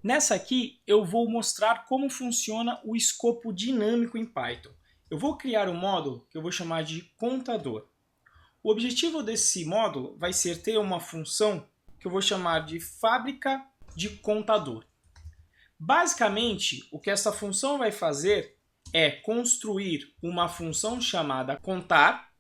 Nessa aqui eu vou mostrar como funciona o escopo dinâmico em Python. Eu vou criar um módulo que eu vou chamar de contador. O objetivo desse módulo vai ser ter uma função que eu vou chamar de fábrica de contador. Basicamente, o que essa função vai fazer é construir uma função chamada contar,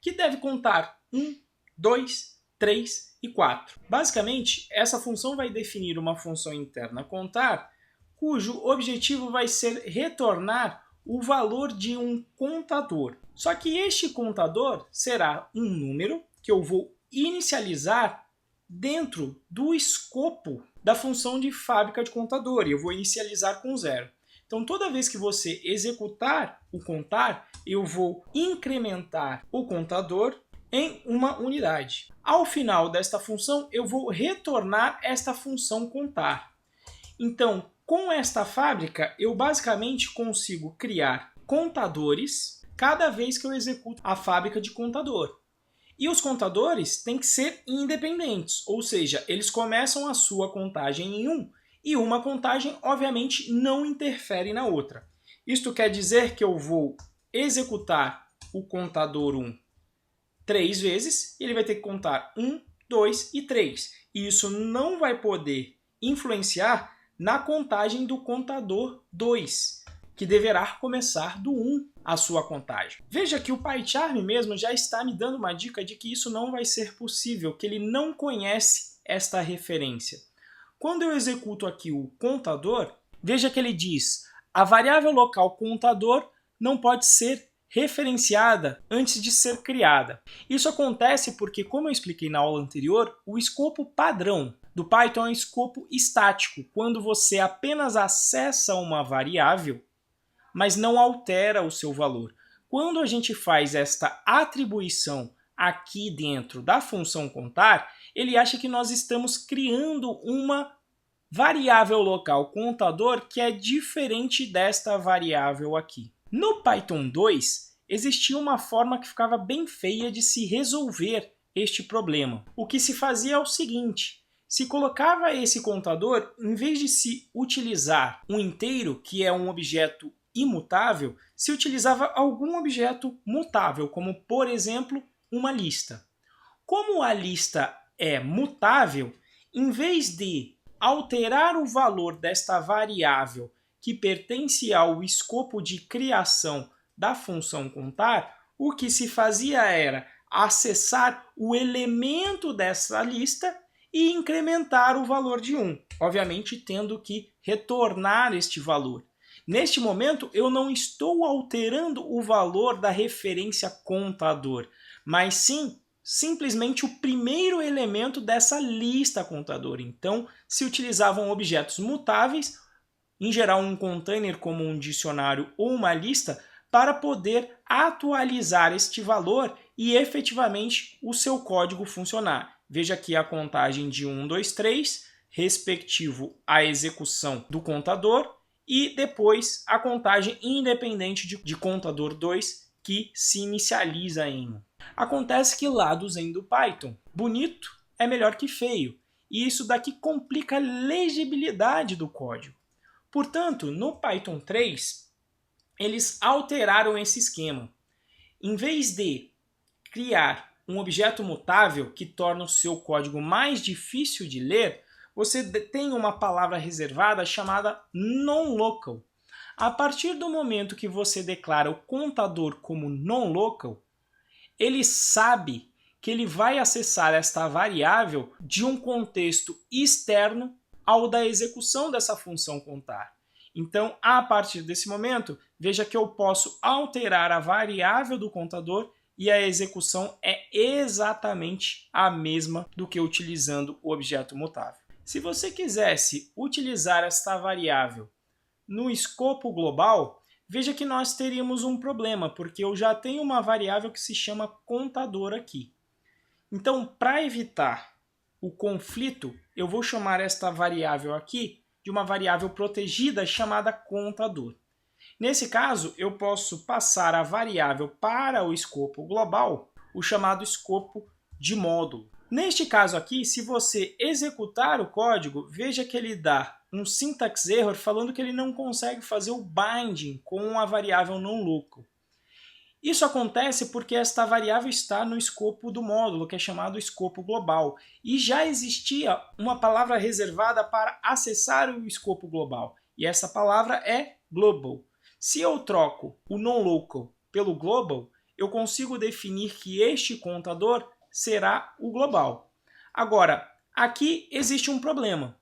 que deve contar 1, 2, 3 e 4. Basicamente, essa função vai definir uma função interna contar, cujo objetivo vai ser retornar o valor de um contador. Só que este contador será um número que eu vou inicializar dentro do escopo da função de fábrica de contador, e eu vou inicializar com 0. Então, toda vez que você executar o contar, eu vou incrementar o contador em uma unidade. Ao final desta função, eu vou retornar esta função contar. Então, com esta fábrica, eu basicamente consigo criar contadores cada vez que eu executo a fábrica de contador. E os contadores têm que ser independentes, ou seja, eles começam a sua contagem em 1 e uma contagem, obviamente, não interfere na outra. Isto quer dizer que eu vou executar o contador 1 3 vezes e ele vai ter que contar 1, 2 e 3. E isso não vai poder influenciar na contagem do contador 2, que deverá começar do 1 a sua contagem. Veja que o PyCharm mesmo já está me dando uma dica de que isso não vai ser possível, que ele não conhece esta referência. Quando eu executo aqui o contador, veja que ele diz: a variável local contador não pode ser referenciada antes de ser criada. Isso acontece porque, como eu expliquei na aula anterior, o escopo padrão do Python é um escopo estático, quando você apenas acessa uma variável, mas não altera o seu valor. Quando a gente faz esta atribuição aqui dentro da função contar, ele acha que nós estamos criando uma variável local contador que é diferente desta variável aqui. No Python 2, existia uma forma que ficava bem feia de se resolver este problema. O que se fazia é o seguinte: se colocava esse contador, em vez de se utilizar um inteiro, que é um objeto imutável, se utilizava algum objeto mutável, como, por exemplo, uma lista. Como a lista é mutável, em vez de alterar o valor desta variável que pertence ao escopo de criação da função contar, o que se fazia era acessar o elemento dessa lista e incrementar o valor de 1, obviamente tendo que retornar este valor. Neste momento, eu não estou alterando o valor da referência contador, mas sim simplesmente o primeiro elemento dessa lista contador. Então, se utilizavam objetos mutáveis, em geral um container como um dicionário ou uma lista, para poder atualizar este valor e efetivamente o seu código funcionar. Veja aqui a contagem de 1, 2, 3, respectivo à execução do contador, e depois a contagem independente de contador 2, que se inicializa em 1. Acontece que lá do Zen do Python, bonito é melhor que feio, e isso daqui complica a legibilidade do código. Portanto, no Python 3, eles alteraram esse esquema. Em vez de criar um objeto mutável que torna o seu código mais difícil de ler, você tem uma palavra reservada chamada non-local. A partir do momento que você declara o contador como non-local, ele sabe que ele vai acessar esta variável de um contexto externo ao da execução dessa função contar. Então, a partir desse momento, veja que eu posso alterar a variável do contador e a execução é exatamente a mesma do que utilizando o objeto mutável. Se você quisesse utilizar esta variável no escopo global, veja que nós teríamos um problema, porque eu já tenho uma variável que se chama contador aqui. Então, para evitar o conflito, eu vou chamar esta variável aqui de uma variável protegida chamada contador. Nesse caso, eu posso passar a variável para o escopo global, o chamado escopo de módulo. Neste caso aqui, se você executar o código, veja que ele dá um syntax error falando que ele não consegue fazer o binding com a variável non-local. Isso acontece porque esta variável está no escopo do módulo, que é chamado escopo global. E já existia uma palavra reservada para acessar o escopo global. E essa palavra é global. Se eu troco o non-local pelo global, eu consigo definir que este contador será o global. Agora, aqui existe um problema.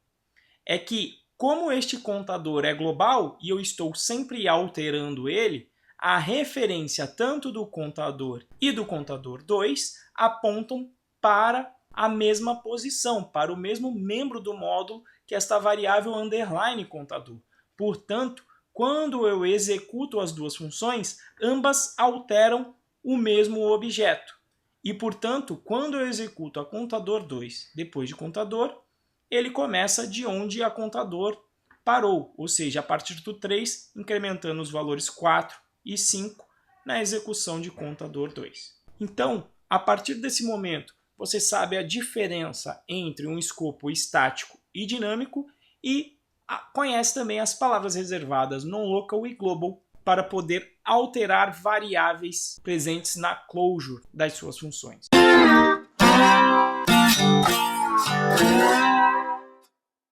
É que, como este contador é global e eu estou sempre alterando ele, a referência tanto do contador e do contador 2 apontam para a mesma posição, para o mesmo membro do módulo que esta variável underline contador. Portanto, quando eu executo as duas funções, ambas alteram o mesmo objeto. E, portanto, quando eu executo a contador 2 depois de contador, ele começa de onde a contador parou, ou seja, a partir do 3, incrementando os valores 4 e 5 na execução de contador 2. Então, a partir desse momento, você sabe a diferença entre um escopo estático e dinâmico e conhece também as palavras reservadas non-local e global para poder alterar variáveis presentes na closure das suas funções.